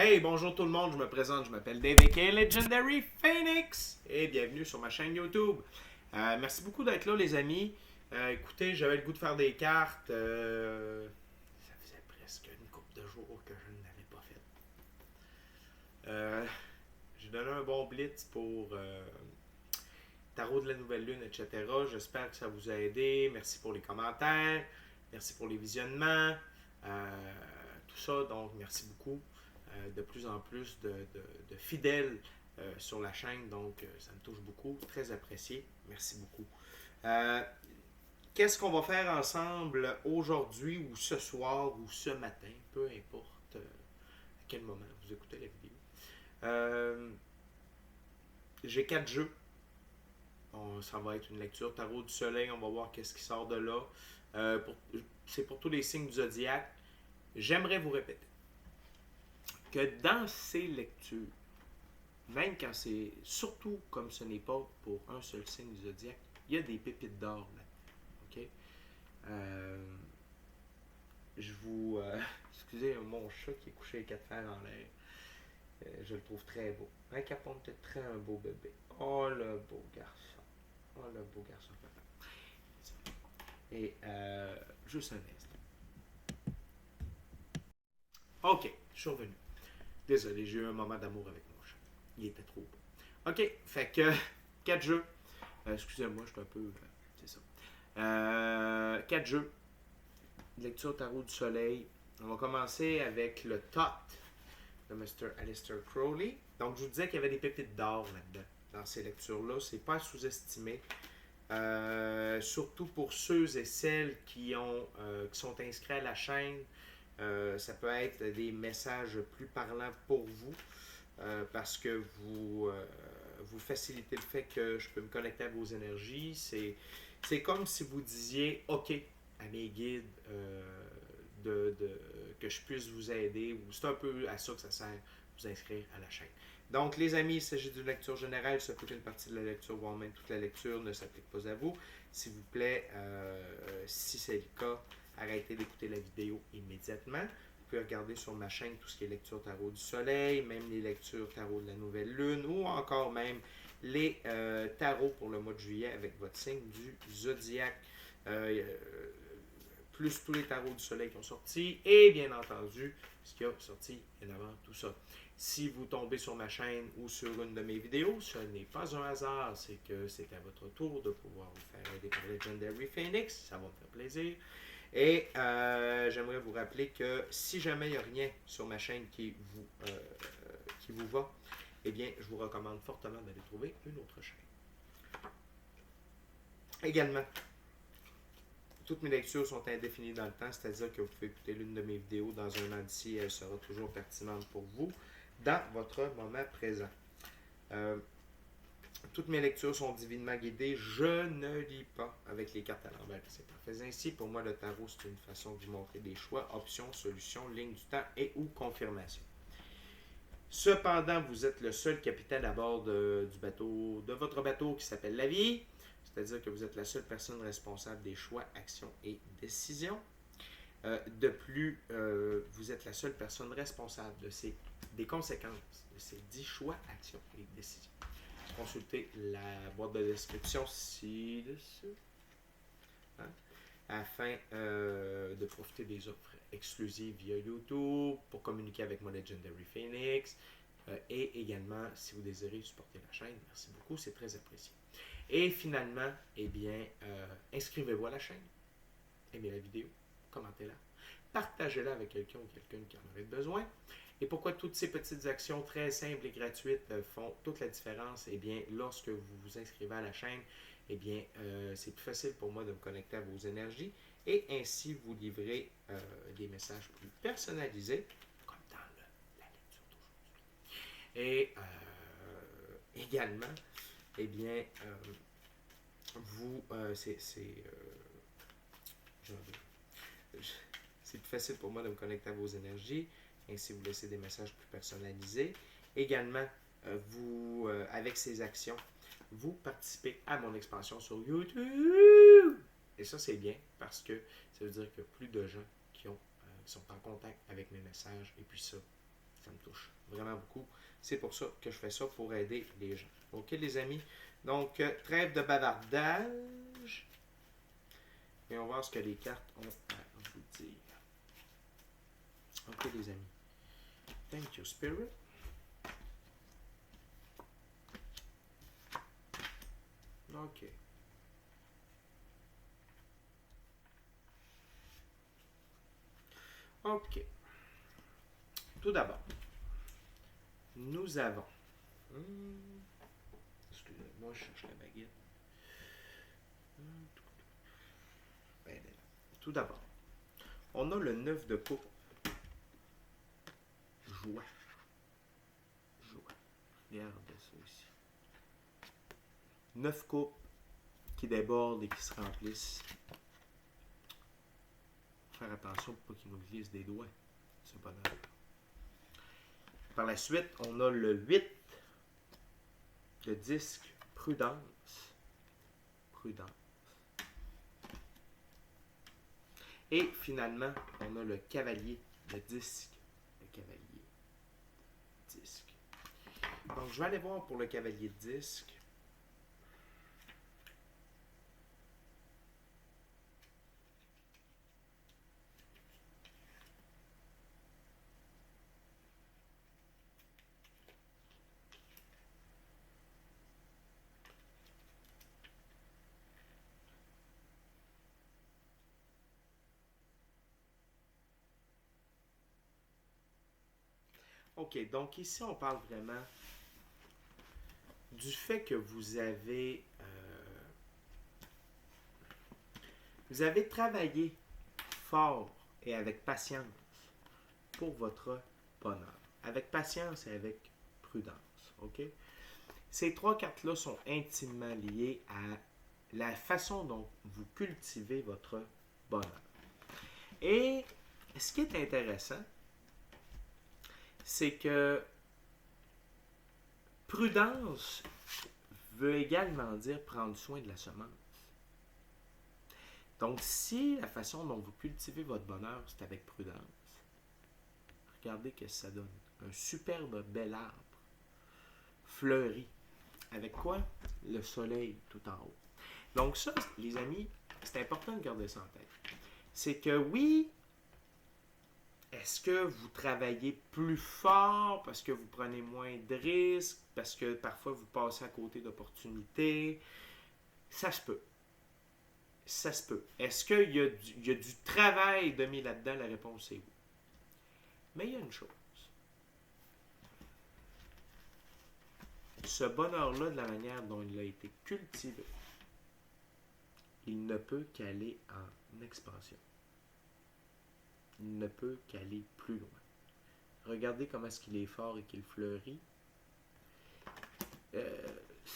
Hey, bonjour tout le monde, je me présente, je m'appelle David K. Legendary Phoenix et bienvenue sur ma chaîne YouTube. Merci beaucoup d'être là les amis. Écoutez, j'avais le goût de faire des cartes. Ça faisait presque une couple de jours que je ne l'avais pas fait. J'ai donné un bon blitz pour Tarot de la Nouvelle Lune, etc. J'espère que ça vous a aidé. Merci pour les commentaires. Merci pour les visionnements. Tout ça, donc merci beaucoup. De plus en plus de fidèles sur la chaîne, donc ça me touche beaucoup, très apprécié, merci beaucoup. Qu'est-ce qu'on va faire ensemble aujourd'hui ou ce soir ou ce matin, peu importe à quel moment vous écoutez la vidéo. J'ai 4 jeux. Ça va être une lecture tarot du soleil, on va voir qu'est-ce qui sort de là. C'est pour tous les signes du zodiaque. J'aimerais vous répéter que dans ces lectures, même quand c'est, surtout comme ce n'est pas pour un seul signe du zodiaque, il y a des pépites d'or là-dedans. OK? Je vous. Excusez mon chat qui est couché les quatre fers en l'air. Je le trouve très beau. Un capon peut-être très un beau bébé. Oh le beau garçon. Oh le beau garçon papa. Et juste un instant. OK, je suis revenu. Désolé, j'ai eu un moment d'amour avec mon chat. Il était trop beau. OK, fait que 4 jeux. Excusez-moi, je suis un peu. C'est ça. 4 jeux. Lecture tarot du soleil. On va commencer avec le Tot de Mr. Aleister Crowley. Donc, je vous disais qu'il y avait des pépites d'or là-dedans, dans ces lectures-là. C'est pas à sous-estimer. Surtout pour ceux et celles qui sont inscrits à la chaîne. Ça peut être des messages plus parlants pour vous parce que vous facilitez le fait que je peux me connecter à vos énergies. C'est comme si vous disiez OK à mes guides que je puisse vous aider. C'est un peu à ça que ça sert, vous inscrire à la chaîne. Donc, les amis, il s'agit d'une lecture générale. Ça peut être une partie de la lecture, voire même toute la lecture ne s'applique pas à vous. S'il vous plaît, si c'est le cas, arrêtez d'écouter la vidéo immédiatement. Vous pouvez regarder sur ma chaîne tout ce qui est lecture tarot du soleil, même les lectures tarot de la nouvelle lune ou encore même les tarots pour le mois de juillet avec votre signe du zodiaque. Plus tous les tarots du soleil qui ont sorti et bien entendu ce qui a sorti bien avant tout ça. Si vous tombez sur ma chaîne ou sur une de mes vidéos, ce n'est pas un hasard, c'est que c'est à votre tour de pouvoir vous faire aider par Legendary Phoenix, ça va me faire plaisir. Et j'aimerais vous rappeler que si jamais il n'y a rien sur ma chaîne qui vous va, eh bien, je vous recommande fortement d'aller trouver une autre chaîne. Également, toutes mes lectures sont indéfinies dans le temps, c'est-à-dire que vous pouvez écouter l'une de mes vidéos dans un an d'ici, elle sera toujours pertinente pour vous dans votre moment présent. Toutes mes lectures sont divinement guidées. Je ne lis pas avec les cartes à l'envers. C'est parfait ainsi. Pour moi, le tarot, c'est une façon de vous montrer des choix, options, solutions, lignes du temps et ou confirmation. Cependant, vous êtes le seul capitaine à bord de votre bateau qui s'appelle la vie. C'est-à-dire que vous êtes la seule personne responsable des choix, actions et décisions. De plus, vous êtes la seule personne responsable des conséquences de ces 10 choix, actions et décisions. Consultez la boîte de description ci-dessus afin de profiter des offres exclusives via YouTube pour communiquer avec mon Legendary Phoenix et également si vous désirez supporter la chaîne. Merci beaucoup, c'est très apprécié. Et finalement, eh bien, inscrivez-vous à la chaîne, aimez la vidéo, commentez-la, partagez-la avec quelqu'un ou quelqu'une qui en aurait besoin. Et pourquoi toutes ces petites actions très simples et gratuites font toute la différence? Eh bien, lorsque vous vous inscrivez à la chaîne, eh bien, c'est plus facile pour moi de me connecter à vos énergies et ainsi vous livrer des messages plus personnalisés, comme dans la lecture d'aujourd'hui. Et également, eh bien, c'est plus facile pour moi de me connecter à vos énergies. Ainsi, vous laissez des messages plus personnalisés. Également, avec ces actions, vous participez à mon expansion sur YouTube. Et ça, c'est bien parce que ça veut dire que plus de gens qui sont en contact avec mes messages. Et puis ça, Ça me touche vraiment beaucoup. C'est pour ça que je fais ça, pour aider les gens. OK, les amis? Donc, trêve de bavardage. Et on va voir ce que les cartes ont à vous dire. OK, les amis. Thank you, Spirit. OK. OK. Tout d'abord, nous avons... Excusez-moi, je cherche la baguette. Ben, tout d'abord, on a le 9 de coupe. Joie. Joie. Regardez ça ici. 9 coupes qui débordent et qui se remplissent. Faire attention pour pas qu'ils nous glissent des doigts. C'est pas normal. Par la suite, on a le 8 de disque. Prudence. Prudence. Et finalement, on a le cavalier de disque. Le cavalier disque. Donc, je vais aller voir pour le cavalier de disque. OK, donc ici, on parle vraiment du fait que vous avez travaillé fort et avec patience pour votre bonheur. Avec patience et avec prudence. OK? Ces trois cartes-là sont intimement liées à la façon dont vous cultivez votre bonheur. Et ce qui est intéressant, c'est que prudence veut également dire prendre soin de la semence. Donc, si la façon dont vous cultivez votre bonheur, c'est avec prudence, regardez ce que ça donne. Un superbe bel arbre, fleuri. Avec quoi? Le soleil tout en haut. Donc ça, les amis, c'est important de garder ça en tête. C'est que oui, est-ce que vous travaillez plus fort parce que vous prenez moins de risques, parce que parfois vous passez à côté d'opportunités? Ça se peut. Ça se peut. Est-ce qu'il y a du travail de mis là-dedans? La réponse est oui. Mais il y a une chose. Ce bonheur-là, de la manière dont il a été cultivé, il ne peut qu'aller en expansion. Il ne peut qu'aller plus loin. Regardez comment est-ce qu'il est fort et qu'il fleurit.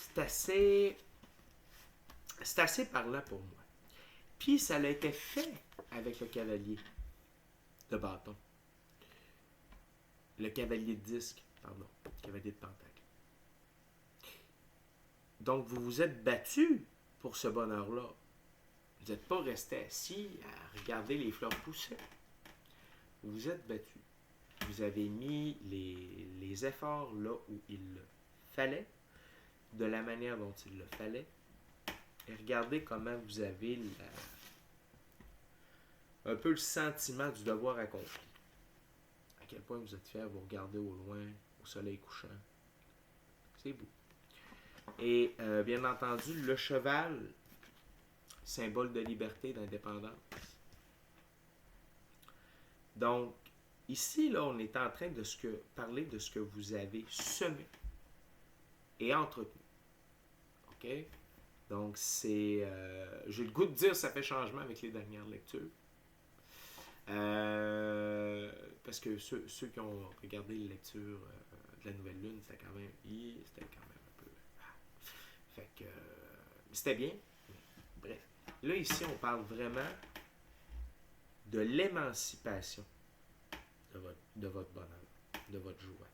C'est assez parlant pour moi. Puis ça a été fait avec le cavalier de bâton. Le cavalier de disque, pardon. Le cavalier de pentacle. Donc vous vous êtes battu pour ce bonheur-là. Vous n'êtes pas resté assis à regarder les fleurs pousser. Vous vous êtes battu. Vous avez mis les efforts là où il le fallait, de la manière dont il le fallait. Et regardez comment vous avez un peu le sentiment du devoir accompli. À quel point vous êtes fier, vous regardez au loin, au soleil couchant. C'est beau. Et bien entendu, le cheval, symbole de liberté, d'indépendance. Donc, ici, là, on est en train de parler de ce que vous avez semé et entretenu. OK? Donc, j'ai le goût de dire que ça fait changement avec les dernières lectures. Parce que ceux qui ont regardé les lectures de la Nouvelle Lune, c'était quand même un peu... Fait que... c'était bien. Bref. Là, ici, on parle vraiment de l'émancipation de votre bonheur, de votre joie.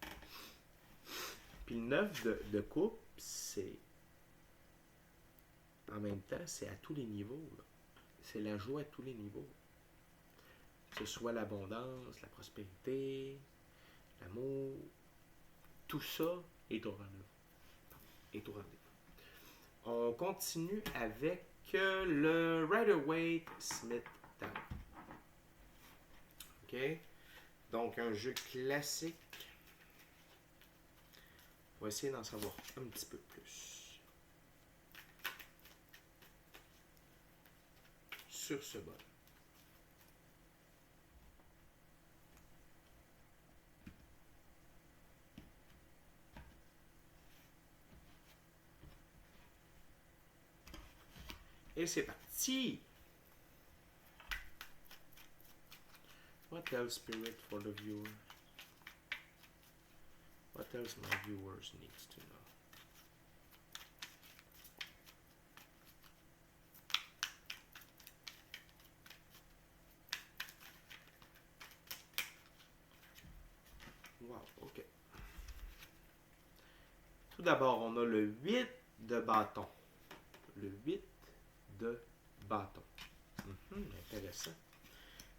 Puis le 9 de coupe, c'est... En même temps, c'est à tous les niveaux. Là. C'est la joie à tous les niveaux. Que ce soit l'abondance, la prospérité, l'amour, tout ça est au rendez-vous. Est au rendez-vous. On continue avec le Rider-Waite Smith Tower. OK? Donc, un jeu classique. On va essayer d'en savoir un petit peu plus sur ce bol. Et c'est parti! What else, Spirit, for the viewer? What else my viewers needs to know? Wow, ok. Tout d'abord, on a le 8 de bâton. Le 8 de bâton. Intéressant.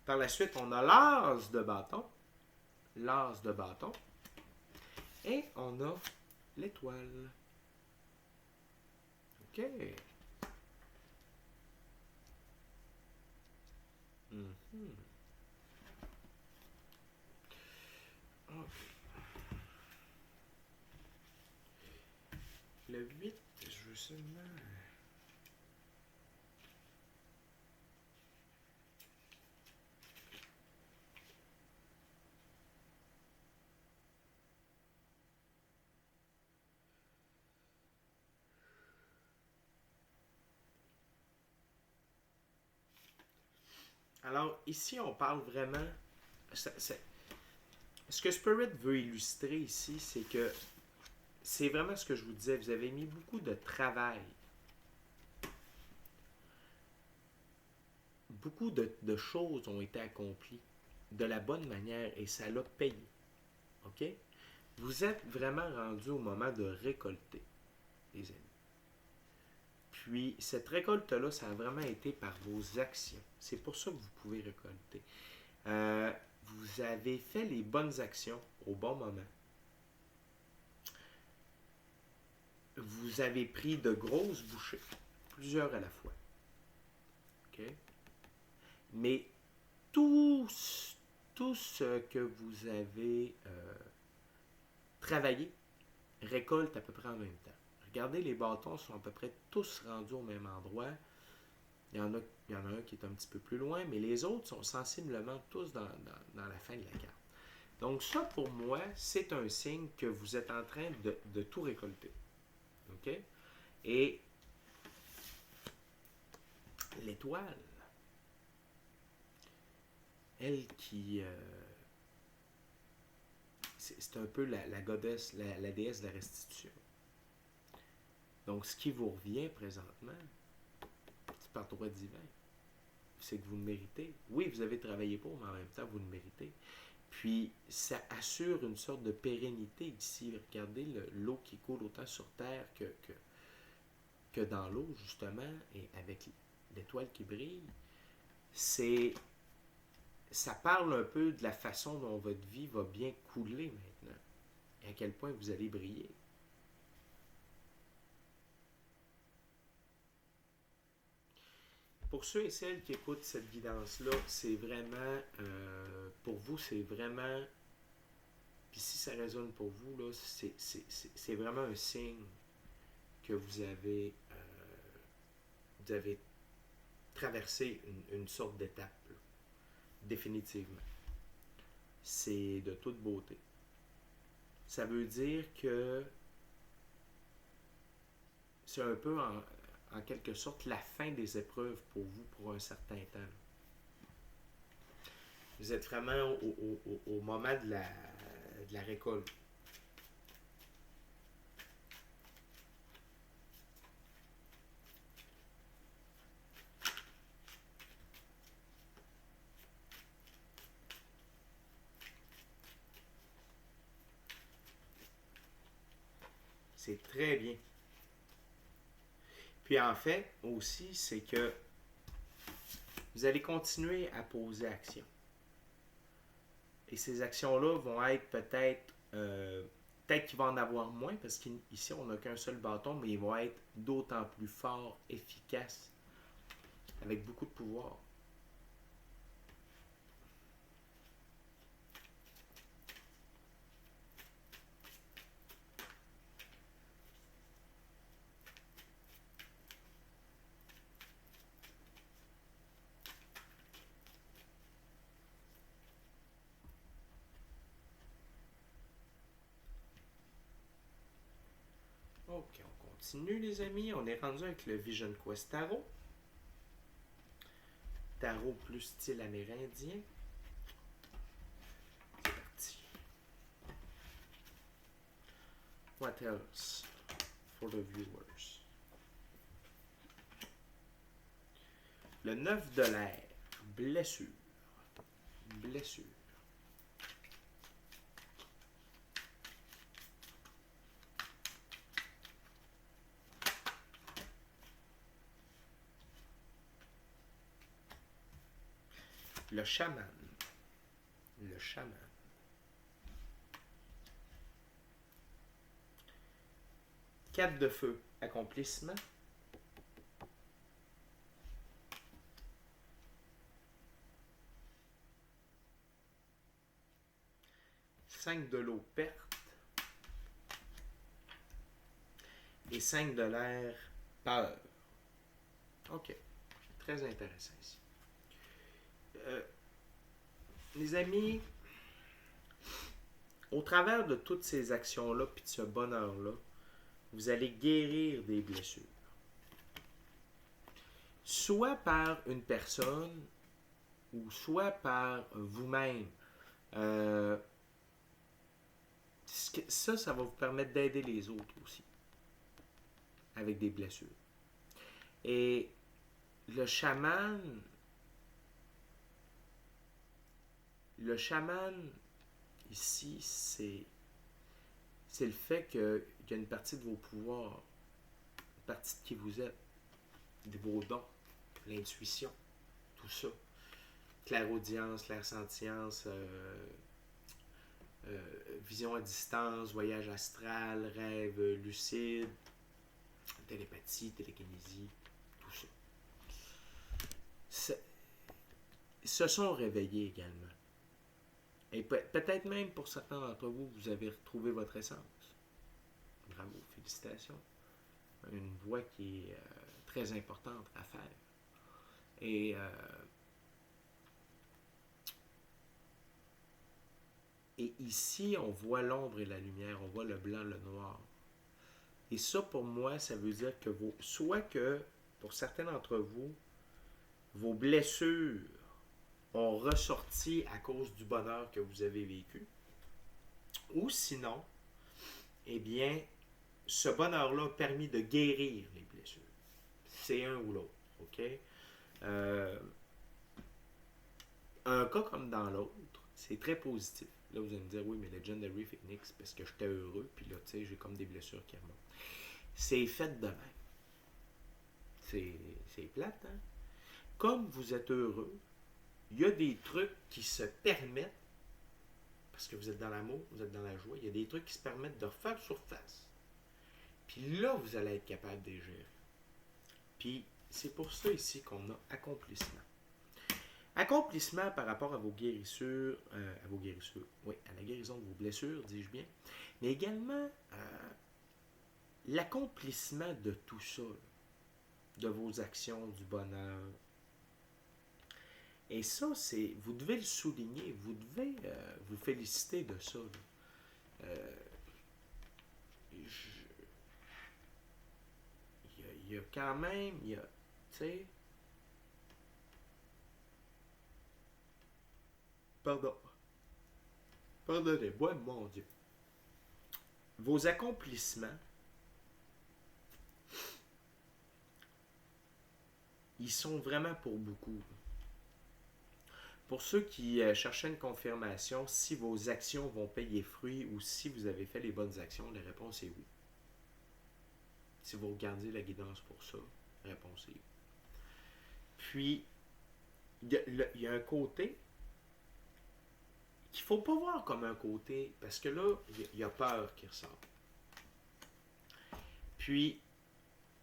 Par la suite, on a l'as de bâton. L'as de bâton. Et on a l'étoile. OK. OK. Le 8, je veux seulement... Alors, ici, on parle vraiment... Ce que Spirit veut illustrer ici, c'est que c'est vraiment ce que je vous disais. Vous avez mis beaucoup de travail. Beaucoup de choses ont été accomplies de la bonne manière et ça l'a payé. OK? Vous êtes vraiment rendu au moment de récolter, les amis. Puis, cette récolte-là, ça a vraiment été par vos actions. C'est pour ça que vous pouvez récolter. Vous avez fait les bonnes actions au bon moment. Vous avez pris de grosses bouchées, plusieurs à la fois. OK? Mais tout ce que vous avez travaillé récolte à peu près en même temps. Regardez, les bâtons sont à peu près tous rendus au même endroit. Il y en a un qui est un petit peu plus loin, mais les autres sont sensiblement tous dans la fin de la carte. Donc ça, pour moi, c'est un signe que vous êtes en train de tout récolter. OK? Et l'étoile, elle qui... c'est un peu la goddess, la déesse de la restitution. Donc, ce qui vous revient présentement, c'est par droit divin. C'est que vous le méritez. Oui, vous avez travaillé pour, mais en même temps, vous le méritez. Puis, ça assure une sorte de pérennité ici. Regardez l'eau qui coule autant sur Terre que dans l'eau, justement, et avec l'étoile qui brille. Ça parle un peu de la façon dont votre vie va bien couler maintenant. Et à quel point vous allez briller. Pour ceux et celles qui écoutent cette guidance-là, c'est vraiment, pour vous, c'est vraiment, puis si ça résonne pour vous, là, c'est vraiment un signe que vous avez traversé une sorte d'étape, là, définitivement. C'est de toute beauté. Ça veut dire que c'est un peu en quelque sorte la fin des épreuves pour vous pour un certain temps. Vous êtes vraiment au moment de la récolte. C'est très bien. Puis en fait, aussi, c'est que vous allez continuer à poser action. Et ces actions-là vont être peut-être qu'il va en avoir moins, parce qu'ici, on n'a qu'un seul bâton, mais ils vont être d'autant plus forts, efficaces, avec beaucoup de pouvoir. Ok, on continue les amis. On est rendu avec le Vision Quest Tarot. Tarot plus style amérindien. C'est parti. What else for the viewers? Le 9 de l'air. Blessure. Blessure. Le chaman. Le chaman. 4 de feu. Accomplissement. 5 de l'eau. Perte. Et 5 de l'air. Peur. Ok. Très intéressant ici. Les amis, au travers de toutes ces actions-là puis de ce bonheur-là, vous allez guérir des blessures. Soit par une personne ou soit par vous-même. Ça va vous permettre d'aider les autres aussi avec des blessures. Et le chaman, ici, c'est le fait qu'il y a une partie de vos pouvoirs, une partie de qui vous êtes, de vos dons, l'intuition, tout ça. Clairaudience, clairsentience, vision à distance, voyage astral, rêve lucide, télépathie, télékinésie, tout ça. Se sont réveillés également. Et peut-être même pour certains d'entre vous, vous avez retrouvé votre essence. Bravo, félicitations. Une voie qui est très importante à faire. Et ici, on voit l'ombre et la lumière, on voit le blanc, le noir. Et ça, pour moi, ça veut dire que soit que, pour certains d'entre vous, vos blessures ont ressorti à cause du bonheur que vous avez vécu, ou sinon, eh bien, ce bonheur-là a permis de guérir les blessures. C'est un ou l'autre, ok? Un cas comme dans l'autre, c'est très positif. Là, vous allez me dire, oui, mais Legendary Phoenix, parce que j'étais heureux, puis là, tu sais, j'ai comme des blessures qui remontent. C'est fait de même. C'est plate, hein? Comme vous êtes heureux, il y a des trucs qui se permettent, parce que vous êtes dans l'amour, vous êtes dans la joie, il y a des trucs qui se permettent de refaire surface. Puis là, vous allez être capable de les gérer. Puis c'est pour ça ici qu'on a accomplissement. Accomplissement par rapport à vos guérissures, oui, à la guérison de vos blessures, dis-je bien, mais également l'accomplissement de tout ça, de vos actions, du bonheur. Et ça, vous devez le souligner, vous devez vous féliciter de ça. Il y a quand même, tu sais, pardonnez-moi, mon Dieu. Vos accomplissements, ils sont vraiment pour beaucoup. Pour ceux qui cherchaient une confirmation, si vos actions vont payer fruit ou si vous avez fait les bonnes actions, la réponse est oui. Si vous regardez la guidance pour ça, la réponse est oui. Puis, il y a un côté qu'il ne faut pas voir comme un côté, parce que là, il y a peur qui ressort. Puis,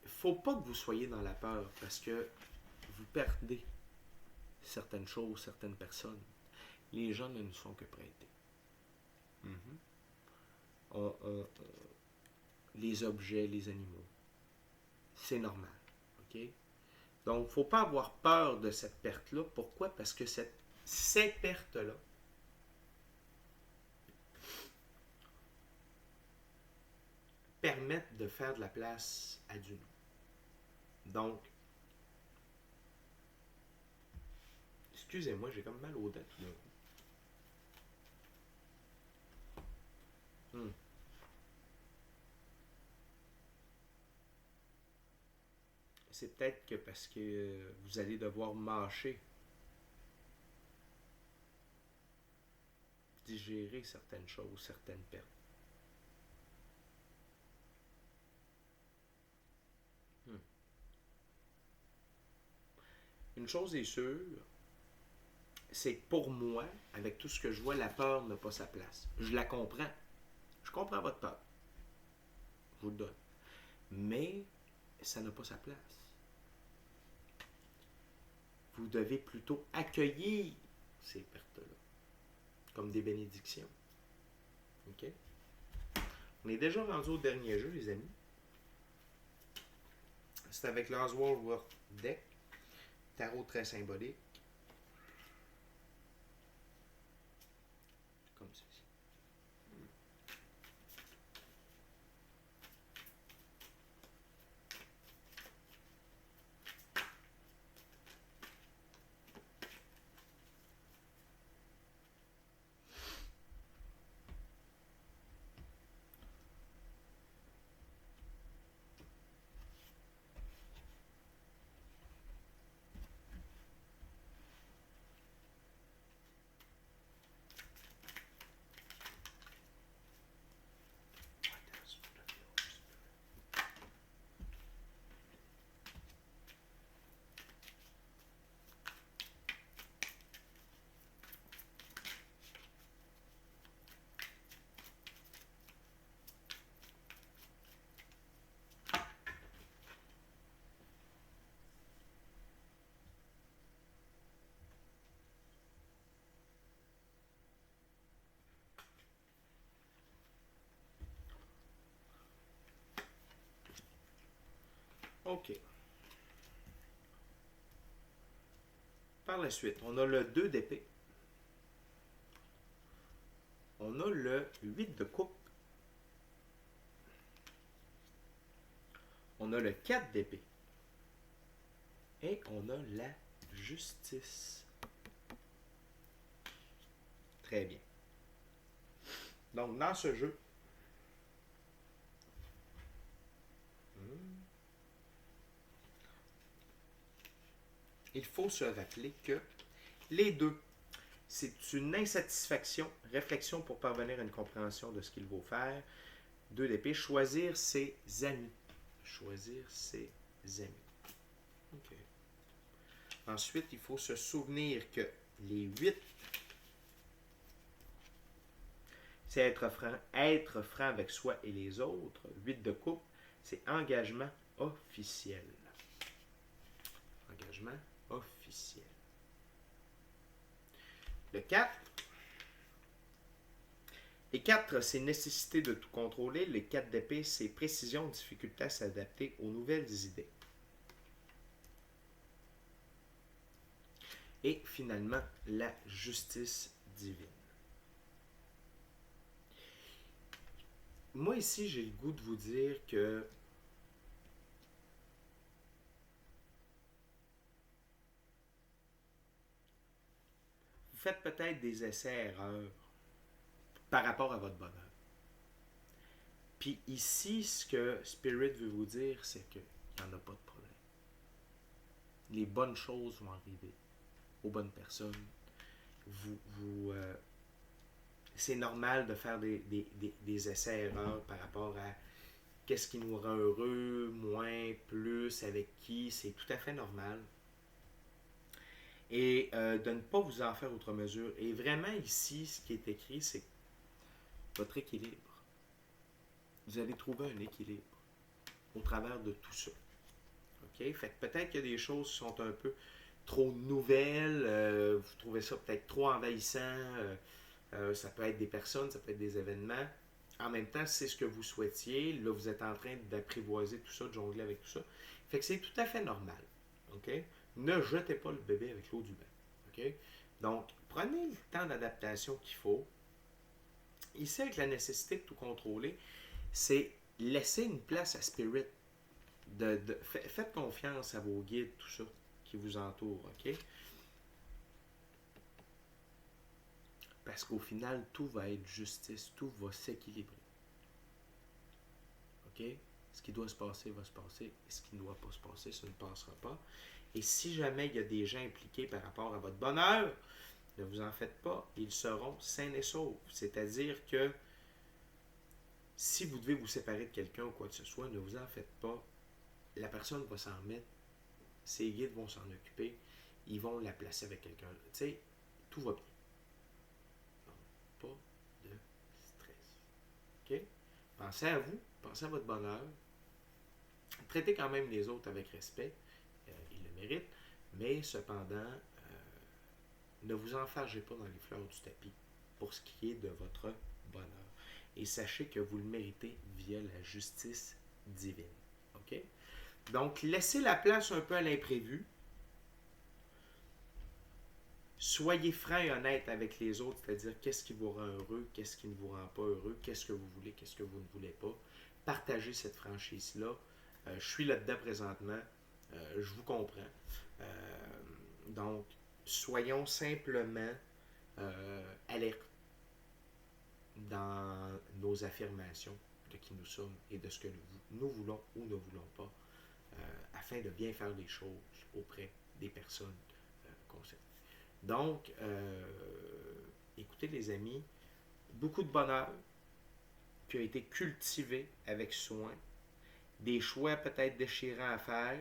il ne faut pas que vous soyez dans la peur, parce que vous perdez certaines choses, certaines personnes. Les gens ne nous sont que prêtés. Les objets, les animaux. C'est normal. OK? Donc, il ne faut pas avoir peur de cette perte-là. Pourquoi? Parce que ces pertes-là permettent de faire de la place à du nous. Donc, excusez-moi, j'ai comme mal aux dents tout d'un coup. C'est peut-être que parce que vous allez devoir mâcher, digérer certaines choses, certaines pertes. Une chose est sûre, c'est que pour moi, avec tout ce que je vois, la peur n'a pas sa place. Je la comprends. Je comprends votre peur. Je vous le donne. Mais ça n'a pas sa place. Vous devez plutôt accueillir ces pertes-là comme des bénédictions. OK? On est déjà rendu au dernier jeu, les amis. C'est avec l'Oswald World Deck. Tarot très symbolique. Comme ceci. OK. Par la suite, on a le 2 d'épée. On a le 8 de coupe. On a le 4 d'épée. Et on a la justice. Très bien. Donc, dans ce jeu, il faut se rappeler que les deux, c'est une insatisfaction, réflexion pour parvenir à une compréhension de ce qu'il faut faire. 2 d'épée, choisir ses amis. Choisir ses amis. OK. Ensuite, il faut se souvenir que les 8, c'est être franc avec soi et les autres. 8 de coupe, c'est engagement officiel. Engagement officiel. Le 4. Les 4, c'est nécessité de tout contrôler. Le 4 d'épée, c'est précision, difficulté à s'adapter aux nouvelles idées. Et finalement, la justice divine. Moi ici, j'ai le goût de vous dire que vous faites peut-être des essais-erreurs par rapport à votre bonheur. Puis ici, ce que Spirit veut vous dire, c'est qu'il n'y en a pas de problème. Les bonnes choses vont arriver aux bonnes personnes. C'est normal de faire des essais-erreurs par rapport à qu'est-ce qui nous rend heureux, moins, plus, avec qui. C'est tout à fait normal. Et de ne pas vous en faire outre mesure. Et vraiment ici, ce qui est écrit, c'est votre équilibre. Vous allez trouver un équilibre au travers de tout ça. OK? Fait que peut-être qu'il y a des choses qui sont un peu trop nouvelles, vous trouvez ça peut-être trop envahissant, ça peut être des personnes, ça peut être des événements. En même temps, c'est ce que vous souhaitiez. Là, vous êtes en train d'apprivoiser tout ça, de jongler avec tout ça. Fait que c'est tout à fait normal. OK? Ne jetez pas le bébé avec l'eau du bain. OK? Donc, prenez le temps d'adaptation qu'il faut. Ici, avec la nécessité de tout contrôler, c'est laisser une place à Spirit. Faites confiance à vos guides, tout ça, qui vous entourent. OK? Parce qu'au final, tout va être justice, tout va s'équilibrer. OK? Ce qui doit se passer va se passer, et ce qui ne doit pas se passer, ça ne passera pas. Et si jamais il y a des gens impliqués par rapport à votre bonheur, ne vous en faites pas, ils seront sains et saufs. C'est-à-dire que si vous devez vous séparer de quelqu'un ou quoi que ce soit, ne vous en faites pas. La personne va s'en remettre, ses guides vont s'en occuper, ils vont la placer avec quelqu'un. Tu sais, tout va bien. Donc, pas de stress. OK? Pensez à vous, pensez à votre bonheur. Traitez quand même les autres avec respect. Ils le méritent. Mais cependant, ne vous enfargez pas dans les fleurs du tapis pour ce qui est de votre bonheur. Et sachez que vous le méritez via la justice divine. OK? Donc, laissez la place un peu à l'imprévu. Soyez franc et honnête avec les autres, c'est-à-dire qu'est-ce qui vous rend heureux, qu'est-ce qui ne vous rend pas heureux, qu'est-ce que vous voulez, qu'est-ce que vous ne voulez pas. Partagez cette franchise-là. Je suis là-dedans présentement. Je vous comprends. Donc, soyons simplement alertes dans nos affirmations de qui nous sommes et de ce que nous voulons ou ne voulons pas, afin de bien faire les choses auprès des personnes concernées. Donc, écoutez les amis, beaucoup de bonheur qui a été cultivé avec soin, des choix peut-être déchirants à faire,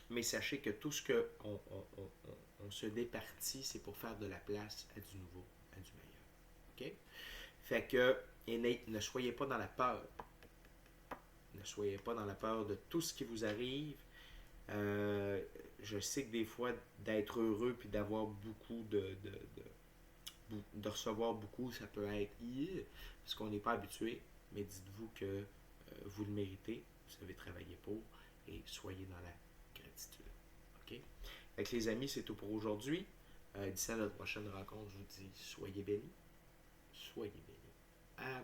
mais sachez que tout ce qu'on se départit, c'est pour faire de la place à du nouveau, à du meilleur. OK? Fait que, ne soyez pas dans la peur. Ne soyez pas dans la peur de tout ce qui vous arrive. Je sais que des fois, d'être heureux puis d'avoir beaucoup de recevoir beaucoup, ça peut être parce qu'on n'est pas habitué. Mais dites-vous que vous le méritez, vous avez travaillé pour, et soyez dans la gratitude. OK? Avec les amis, c'est tout pour aujourd'hui. D'ici à notre prochaine rencontre, je vous dis soyez bénis. Soyez bénis. À